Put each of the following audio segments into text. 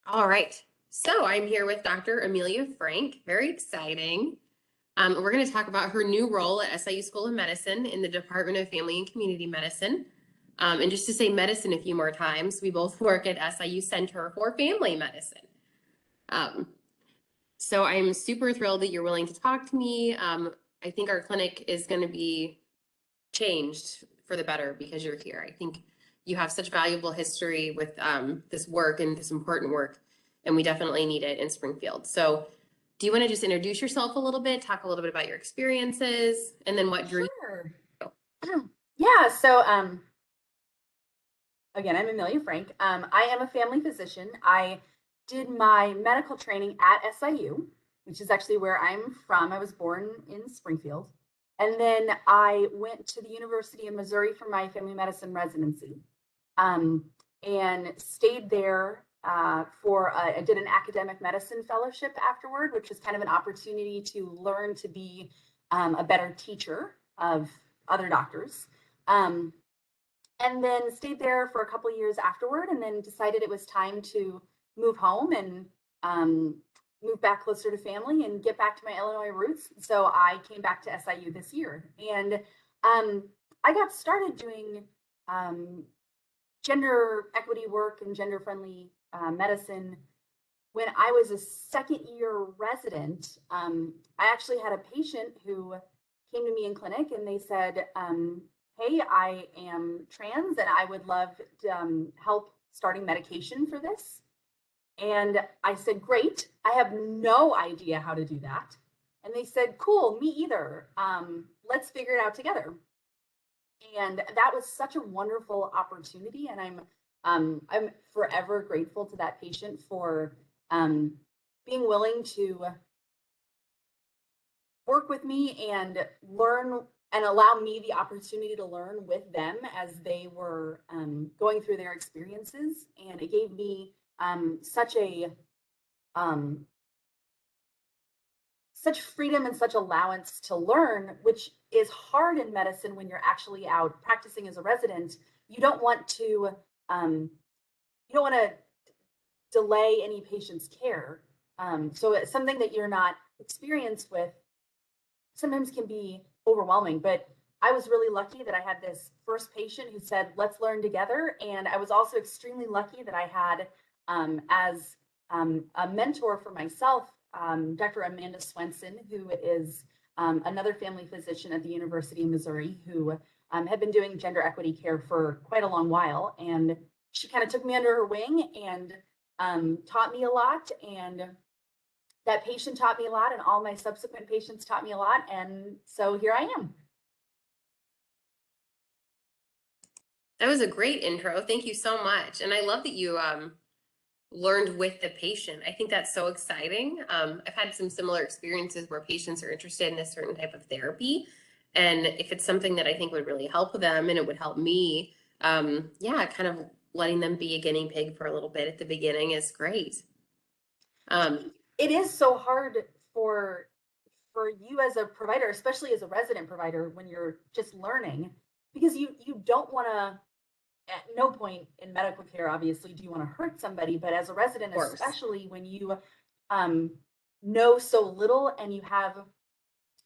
All right. So I'm here with Dr. Amelia Frank. Very exciting. We're going to talk about her new role at SIU School of Medicine in the Department of Family and Community Medicine. And just to say medicine a few more times, we both work at SIU Center for Family Medicine. Um, so I'm super thrilled that you're willing to talk to me. I think our clinic is going to be changed for the better because you're here. I think you have such valuable history with this work and this important work, and we definitely need it in Springfield. So do you want to just introduce yourself a little bit, talk a little bit about your experiences, and then what drew Sure. Yeah, so again, I'm Amelia Frank. I am a family physician. I did my medical training at SIU, which is actually where I'm from. I was born in Springfield. And then I went to the University of Missouri for my family medicine residency and stayed there I did an academic medicine fellowship afterward, which was kind of an opportunity to learn to be a better teacher of other doctors. And then stayed there for a couple of years afterward, and then decided it was time to move home and move back closer to family and get back to my Illinois roots. So I came back to SIU this year, and I got started doing gender equity work and gender friendly medicine when I was a second year resident. I actually had a patient who came to me in clinic and they said, hey, I am trans and I would love to help starting medication for this. And I said, great, I have no idea how to do that. And they said, cool, me either. Let's figure it out together. And that was such a wonderful opportunity. And I'm forever grateful to that patient for being willing to work with me and learn and allow me the opportunity to learn with them as they were going through their experiences. And it gave me such freedom and such allowance to learn, which is hard in medicine when you're actually out practicing as a resident. You don't want to delay any patient's care. So it's something that you're not experienced with sometimes can be overwhelming, but I was really lucky that I had this first patient who said, let's learn together. And I was also extremely lucky that I had as a mentor for myself, Dr. Amanda Swenson, who is another family physician at the University of Missouri, who had been doing gender equity care for quite a long while. And she kind of took me under her wing and taught me a lot. And that patient taught me a lot, and all my subsequent patients taught me a lot. And so here I am. That was a great intro. Thank you so much. And I love that you learned with the patient. I think that's so exciting. I've had some similar experiences where patients are interested in a certain type of therapy. And if it's something that I think would really help them and it would help me, yeah, kind of letting them be a guinea pig for a little bit at the beginning is great. It is so hard for you as a provider, especially as a resident provider, when you're just learning, because you don't want to, at no point in medical care, obviously, do you want to hurt somebody, but as a resident, especially when you know so little and you have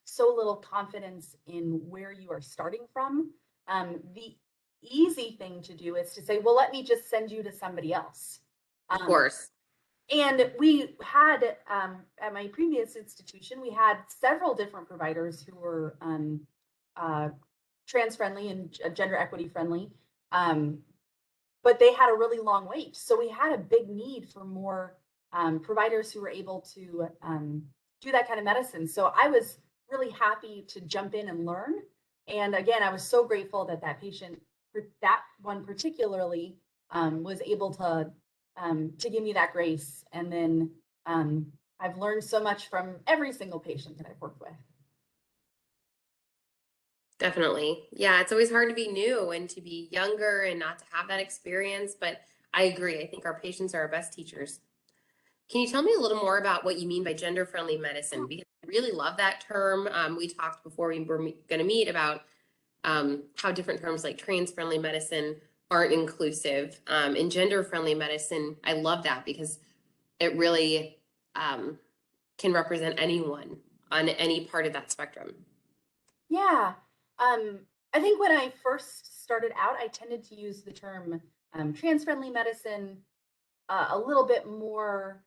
so little confidence in where you are starting from, the easy thing to do is to say, well, let me just send you to somebody else. Of course. And we had, at my previous institution, we had several different providers who were trans friendly and gender equity friendly, but they had a really long wait. So we had a big need for more providers who were able to do that kind of medicine. So I was really happy to jump in and learn. And again, I was so grateful that that patient, that one particularly, was able to give me that grace. And then I've learned so much from every single patient that I've worked with. Definitely. Yeah, it's always hard to be new and to be younger and not to have that experience, but I agree. I think our patients are our best teachers. Can you tell me a little more about what you mean by gender-friendly medicine? Because I really love that term. We talked before we were going to meet about how different terms like trans-friendly medicine aren't inclusive. In gender-friendly medicine, I love that because it really can represent anyone on any part of that spectrum. Yeah. I think when I first started out, I tended to use the term trans-friendly medicine a little bit more,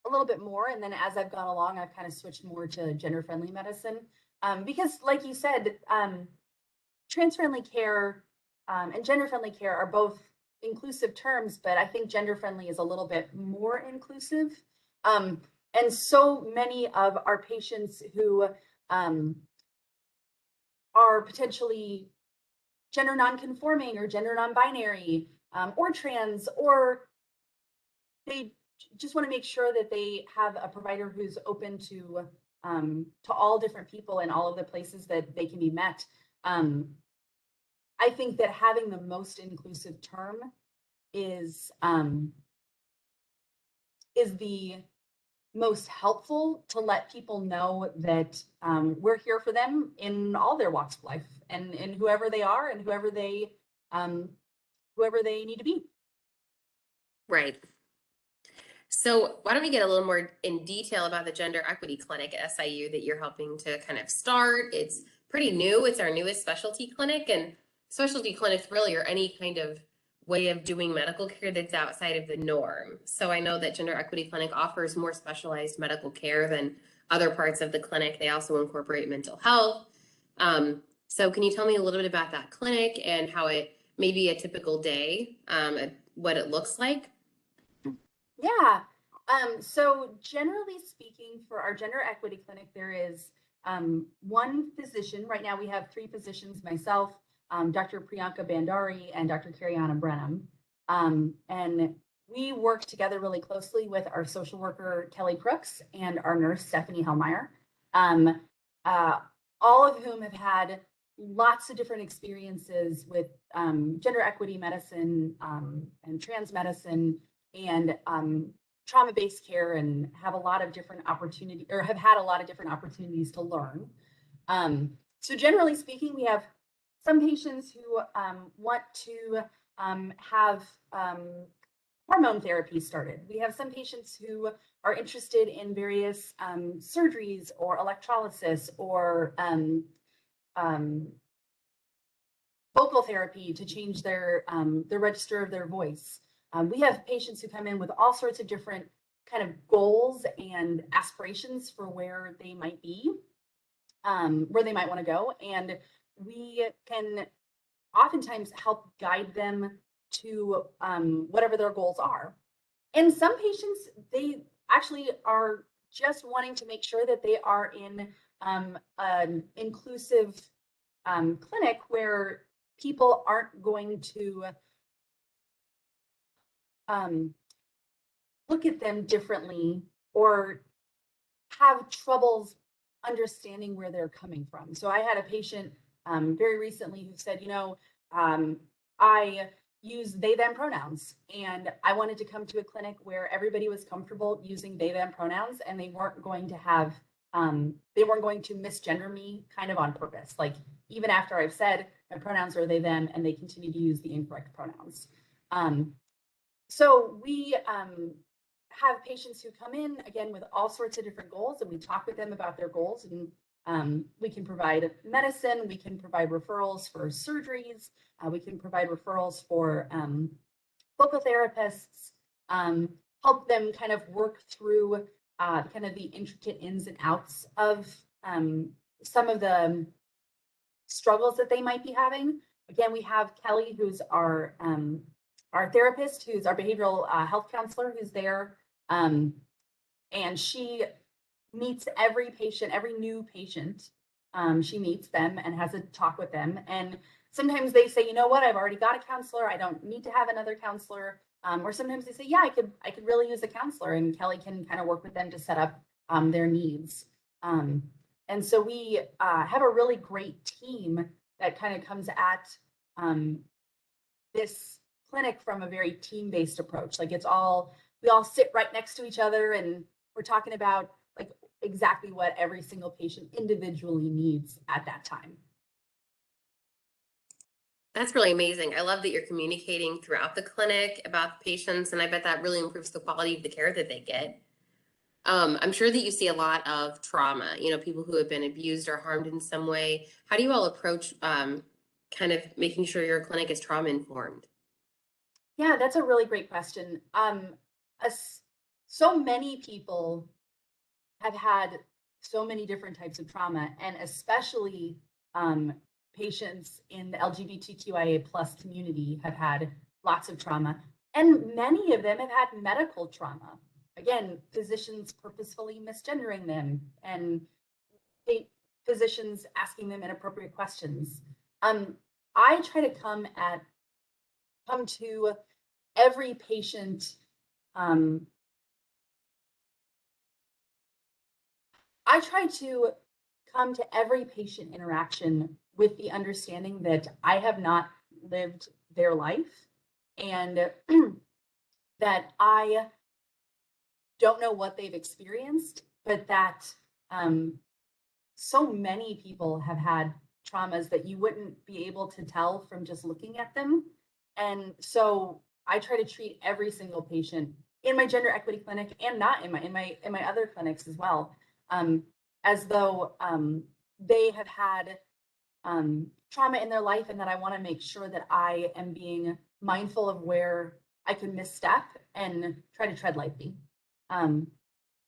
and then as I've gone along, I've kind of switched more to gender-friendly medicine because, like you said, trans-friendly care and gender-friendly care are both inclusive terms, but I think gender-friendly is a little bit more inclusive. And so many of our patients who are potentially gender non-conforming or gender non-binary or trans, or they just want to make sure that they have a provider who's open to all different people and all of the places that they can be met. I think that having the most inclusive term is the most helpful to let people know that we're here for them in all their walks of life and whoever they are and whoever they need to be. Right. So why don't we get a little more in detail about the Gender Equity Clinic at SIU that you're helping to kind of start. It's pretty new. It's our newest specialty clinic, and specialty clinics really are any kind of way of doing medical care that's outside of the norm. So I know that Gender Equity Clinic offers more specialized medical care than other parts of the clinic. They also incorporate mental health. So can you tell me a little bit about that clinic and how it may be a typical day, what it looks like? Yeah. So generally speaking, for our Gender Equity Clinic, there is one physician. Right now we have 3 physicians, myself, Dr. Priyanka Bandari, and Dr. Karyana Brenham. And we work together really closely with our social worker, Kelly Crooks, and our nurse, Stephanie Hellmeyer, all of whom have had lots of different experiences with gender equity medicine and trans medicine and trauma-based care, and have a lot of different opportunities, or have had a lot of different opportunities to learn. So generally speaking, we have some patients who want to have hormone therapy started. We have some patients who are interested in various surgeries or electrolysis or vocal therapy to change their the register of their voice. We have patients who come in with all sorts of different kind of goals and aspirations for where they might be, where they might want to go. And we can oftentimes help guide them to whatever their goals are. And some patients, they actually are just wanting to make sure that they are in an inclusive clinic where people aren't going to look at them differently or have troubles understanding where they're coming from. So I had a patient very recently who said, I use they, them pronouns, and I wanted to come to a clinic where everybody was comfortable using they, them pronouns, and they weren't going to have, they weren't going to misgender me kind of on purpose. Like, even after I've said my pronouns are they, them, and they continue to use the incorrect pronouns. So we have patients who come in, again, with all sorts of different goals, and we talk with them about their goals, and we can provide medicine, we can provide referrals for surgeries, we can provide referrals for vocal therapists, help them kind of work through kind of the intricate ins and outs of some of the struggles that they might be having. Again, we have Kelly, who's our therapist, who's our behavioral health counselor, who's there. And she meets every patient, every new patient. She meets them and has a talk with them. And sometimes they say, you know what, I've already got a counselor, I don't need to have another counselor. Or sometimes they say, yeah, I could really use a counselor, and Kelly can kind of work with them to set up their needs. And so we have a really great team that kind of comes at this clinic from a very team-based approach. Like, we all sit right next to each other, and we're talking about like exactly what every single patient individually needs at that time. That's really amazing. I love that you're communicating throughout the clinic about the patients, and I bet that really improves the quality of the care that they get. I'm sure that you see a lot of trauma, people who have been abused or harmed in some way. How do you all approach kind of making sure your clinic is trauma informed? Yeah, that's a really great question. As, so many people have had so many different types of trauma, and especially um, patients in the LGBTQIA plus community have had lots of trauma, and many of them have had medical trauma. Again, physicians purposefully misgendering them, and they, physicians asking them inappropriate questions. Um, I try to come to every patient. Um, I try to come to every patient interaction with the understanding that I have not lived their life, and that I don't know what they've experienced, but that um, so many people have had traumas that you wouldn't be able to tell from just looking at them. And so I try to treat every single patient in my gender equity clinic, and not in my other clinics as well, um, as though they have had trauma in their life, and that I want to make sure that I am being mindful of where I could misstep and try to tread lightly. Um,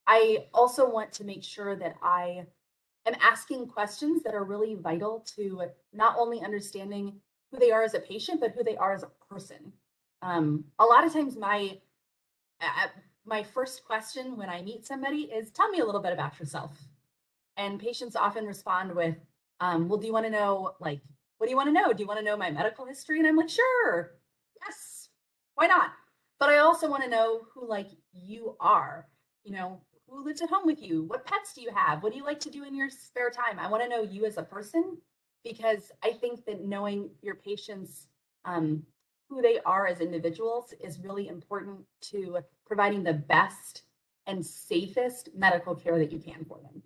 I also want to make sure that I am asking questions that are really vital to not only understanding who they are as a patient, but who they are as a person. A lot of times, my first question when I meet somebody is, "Tell me a little bit about yourself." And patients often respond with, "Well, do you want to know, like, what do you want to know? Do you want to know my medical history?" And I'm like, "Sure, yes, why not?" But I also want to know who, like, you are. You know, who lives at home with you? What pets do you have? What do you like to do in your spare time? I want to know you as a person, because I think that knowing your patients, um, who they are as individuals, is really important to providing the best and safest medical care that you can for them.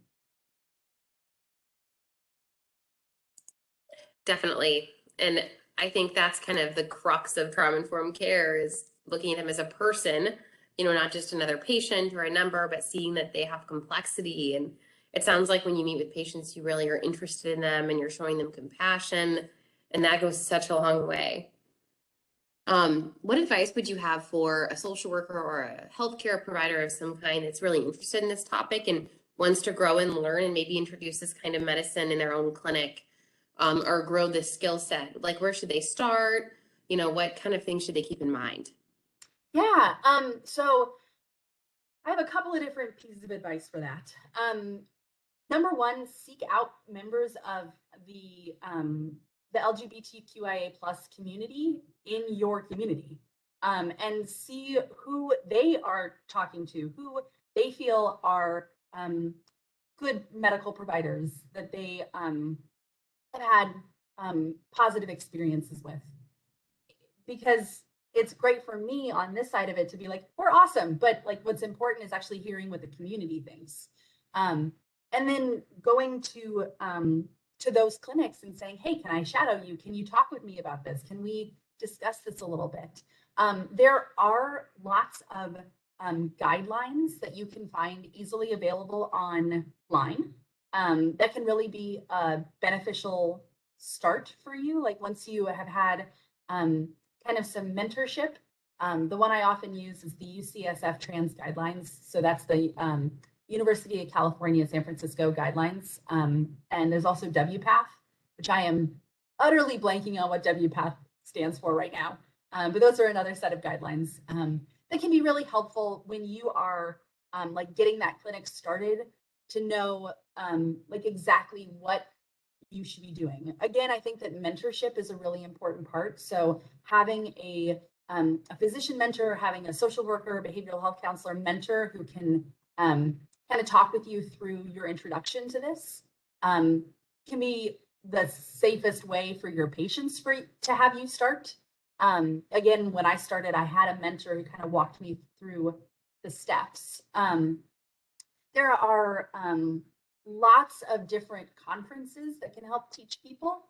Definitely. And I think that's kind of the crux of trauma informed care is looking at them as a person, not just another patient or a number, but seeing that they have complexity. And it sounds like when you meet with patients, you really are interested in them and you're showing them compassion. And that goes such a long way. What advice would you have for a social worker or a healthcare provider of some kind that's really interested in this topic and wants to grow and learn and maybe introduce this kind of medicine in their own clinic, or grow this skill set? Like, where should they start? What kind of things should they keep in mind? Yeah. So I have a couple of different pieces of advice for that. Number one, seek out members of the LGBTQIA plus community in your community, and see who they are talking to, who they feel are good medical providers that they have had positive experiences with, because it's great for me on this side of it to be like, we're awesome, but like, what's important is actually hearing what the community thinks, um, and then going to those clinics and saying, "Hey, can I shadow you? Can you talk with me about this? Can we discuss this a little bit?" There are lots of guidelines that you can find easily available online, that can really be a beneficial start for you. Like, once you have had um, kind of some mentorship. The one I often use is the UCSF Trans Guidelines. So that's the University of California, San Francisco guidelines. And there's also WPATH, which I am utterly blanking on what WPATH stands for right now. But those are another set of guidelines that can be really helpful when you are like getting that clinic started, to know like exactly what you should be doing. Again, I think that mentorship is a really important part. So having a physician mentor, having a social worker, behavioral health counselor mentor who can kind of talk with you through your introduction to this, can be the safest way for your patients to have you start. Again, when I started, I had a mentor who kind of walked me through the steps. There are lots of different conferences that can help teach people.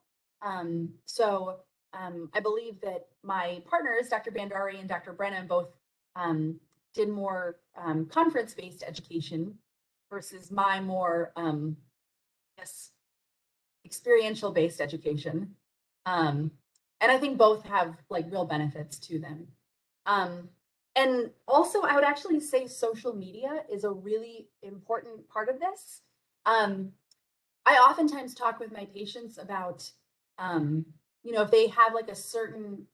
So I believe that my partners, Dr. Bandari and Dr. Brennan, both did more conference-based education versus my more, yes, experiential-based education. And I think both have like real benefits to them. And also, I would actually say social media is a really important part of this. I oftentimes talk with my patients about, if they have like a certain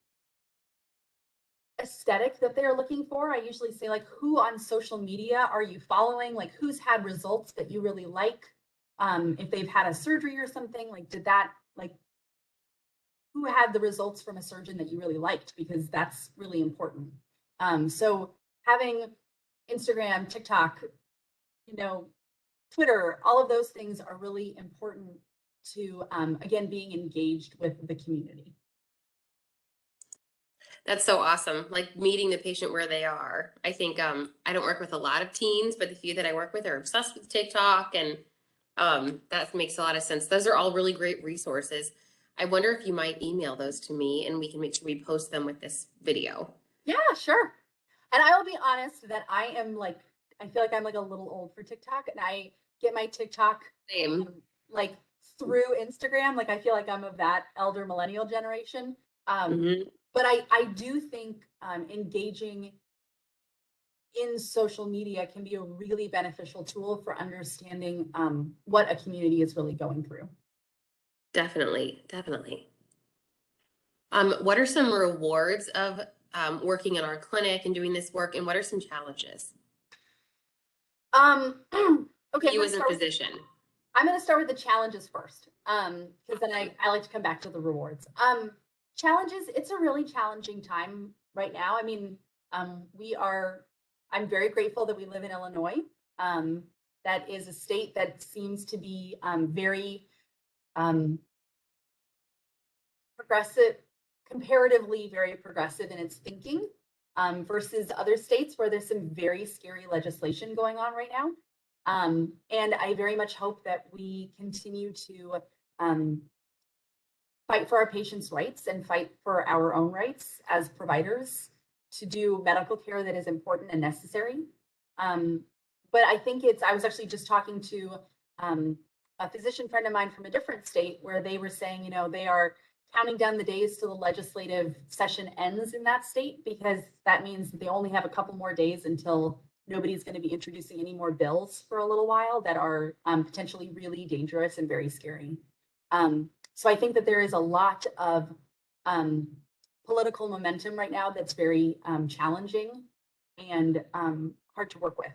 aesthetic that they're looking for, I usually say like, who on social media are you following? Like who's had results that you really like? If they've had a surgery or something, like who had the results from a surgeon that you really liked? Because that's really important. So having Instagram, TikTok, Twitter, all of those things are really important to, again, being engaged with the community. That's so awesome. Like meeting the patient where they are. I think I don't work with a lot of teens, but the few that I work with are obsessed with TikTok, and that makes a lot of sense. Those are all really great resources. I wonder if you might email those to me and we can make sure we post them with this video. Yeah, sure. And I will be honest that I feel like I'm like a little old for TikTok, and I get my TikTok Same. like through Instagram. Like I feel like I'm of that elder millennial generation. But I do think engaging in social media can be a really beneficial tool for understanding what a community is really going through. Definitely, definitely. What are some rewards of working in our clinic and doing this work, and what are some challenges? Okay, You as a physician. I'm going to start with the challenges first, because then I like to come back to the rewards. Challenges, it's a really challenging time right now. I mean, I'm very grateful that we live in Illinois. That is a state that seems to be very progressive, comparatively very progressive in its thinking, versus other states where there's some very scary legislation going on right now. And I very much hope that we continue to fight for our patients' rights and fight for our own rights as providers to do medical care that is important and necessary. But I think I was actually just talking to a physician friend of mine from a different state where they were saying, they are counting down the days till the legislative session ends in that state, because that means they only have a couple more days until nobody's going to be introducing any more bills for a little while that are potentially really dangerous and very scary. So I think that there is a lot of political momentum right now that's very challenging and hard to work with.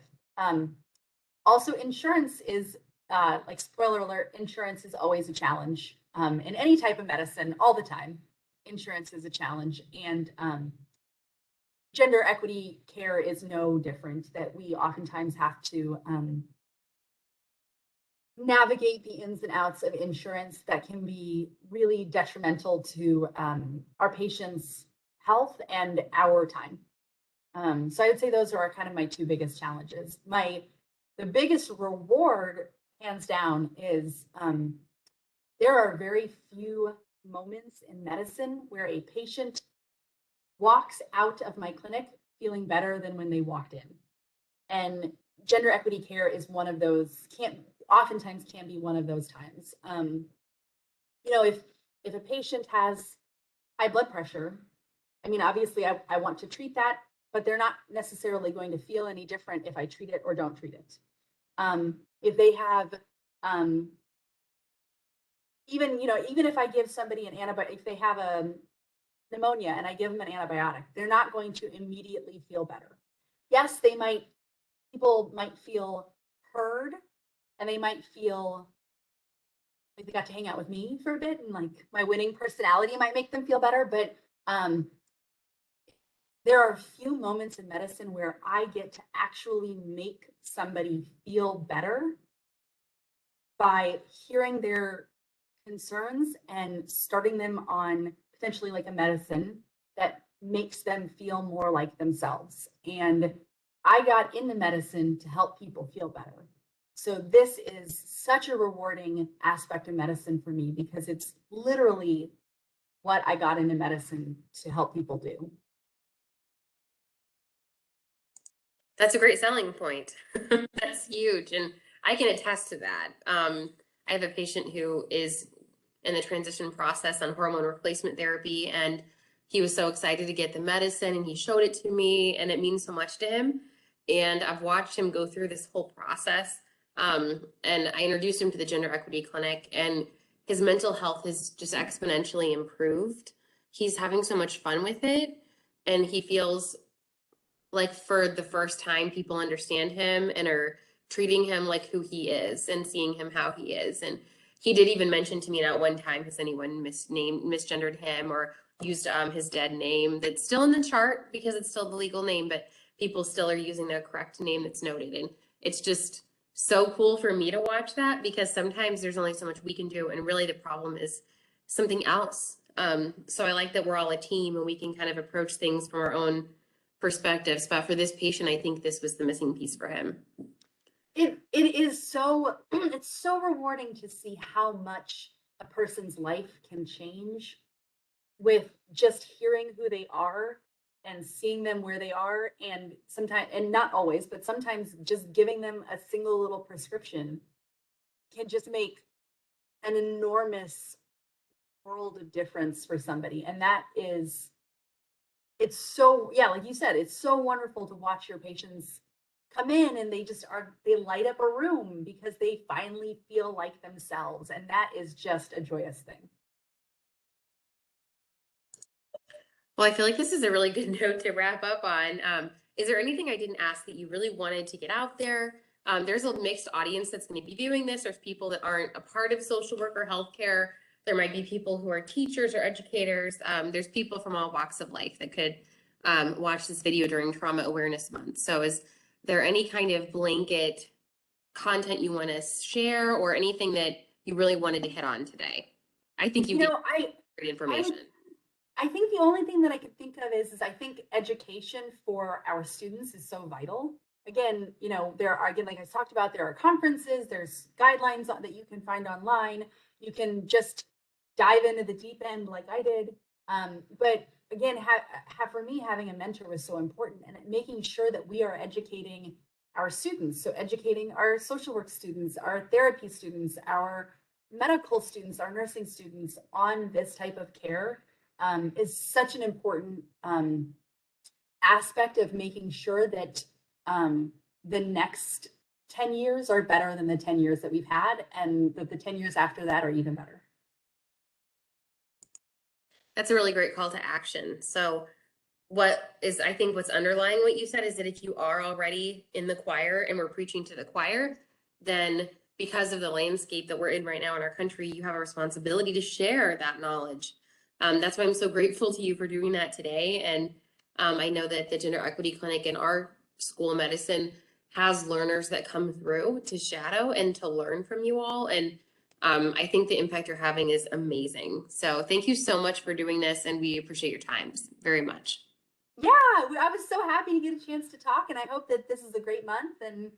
Also, insurance is, like spoiler alert, insurance is always a challenge. In any type of medicine, all the time, insurance is a challenge. And gender equity care is no different, that we oftentimes have to navigate the ins and outs of insurance that can be really detrimental to our patients' health and our time. So I would say those are kind of my two biggest challenges. The biggest reward, hands down, is there are very few moments in medicine where a patient walks out of my clinic feeling better than when they walked in. And gender equity care is one of those, oftentimes can be one of those times. If a patient has high blood pressure, I mean, obviously I want to treat that, but they're not necessarily going to feel any different if I treat it or don't treat it. If they have, even if I give somebody an antibiotic, if they have a pneumonia and I give them an antibiotic, they're not going to immediately feel better. Yes, people might feel heard, and they might feel like they got to hang out with me for a bit, and like my winning personality might make them feel better. But there are a few moments in medicine where I get to actually make somebody feel better by hearing their concerns and starting them on potentially like a medicine that makes them feel more like themselves. And I got into medicine to help people feel better. So this is such a rewarding aspect of medicine for me, because it's literally what I got into medicine to help people do. That's a great selling point. That's huge. And I can attest to that. I have a patient who is in the transition process on hormone replacement therapy, and he was so excited to get the medicine and he showed it to me, and it means so much to him. And I've watched him go through this whole process. And I introduced him to the gender equity clinic, and his mental health has just exponentially improved. He's having so much fun with it, and he feels like for the first time people understand him and are treating him like who he is and seeing him how he is. And he did even mention to me at one time, has anyone misgendered him or used his dead name that's still in the chart because it's still the legal name, but people still are using the correct name that's noted. And it's just so cool for me to watch that, because sometimes there's only so much we can do, and really the problem is something else. So I like that we're all a team and we can kind of approach things from our own perspectives. But for this patient, I think this was the missing piece for him. It is so it's so rewarding to see how much a person's life can change with just hearing who they are and seeing them where they are, and sometimes, and not always, but sometimes just giving them a single little prescription can just make an enormous world of difference for somebody. And that is, it's so, yeah, like you said, it's so wonderful to watch your patients come in and they light up a room because they finally feel like themselves. And that is just a joyous thing. Well, I feel like this is a really good note to wrap up on. Is there anything I didn't ask that you really wanted to get out there? There's a mixed audience that's going to be viewing this. There's people that aren't a part of social work or healthcare. There might be people who are teachers or educators. There's people from all walks of life that could watch this video during Trauma Awareness Month. So is there any kind of blanket content you want to share, or anything that you really wanted to hit on today? I think you gave great information. I think the only thing that I could think of is I think education for our students is so vital. Again, you know, there are, again, like I talked about, there are conferences, there's guidelines that you can find online. You can just dive into the deep end like I did. But again, for me, having a mentor was so important, and making sure that we are educating our students. So educating our social work students, our therapy students, our medical students, our nursing students on this type of care is such an important aspect of making sure that the next 10 years are better than the 10 years that we've had, and that the 10 years after that are even better. That's a really great call to action. So I think what's underlying what you said is that if you are already in the choir and we're preaching to the choir, then because of the landscape that we're in right now in our country, you have a responsibility to share that knowledge. That's why I'm so grateful to you for doing that today. And I know that the Gender Equity Clinic in our School of Medicine has learners that come through to shadow and to learn from you all. And I think the impact you're having is amazing. So thank you so much for doing this, and we appreciate your time very much. Yeah, I was so happy to get a chance to talk, and I hope that this is a great month, and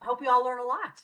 hope we all learn a lot.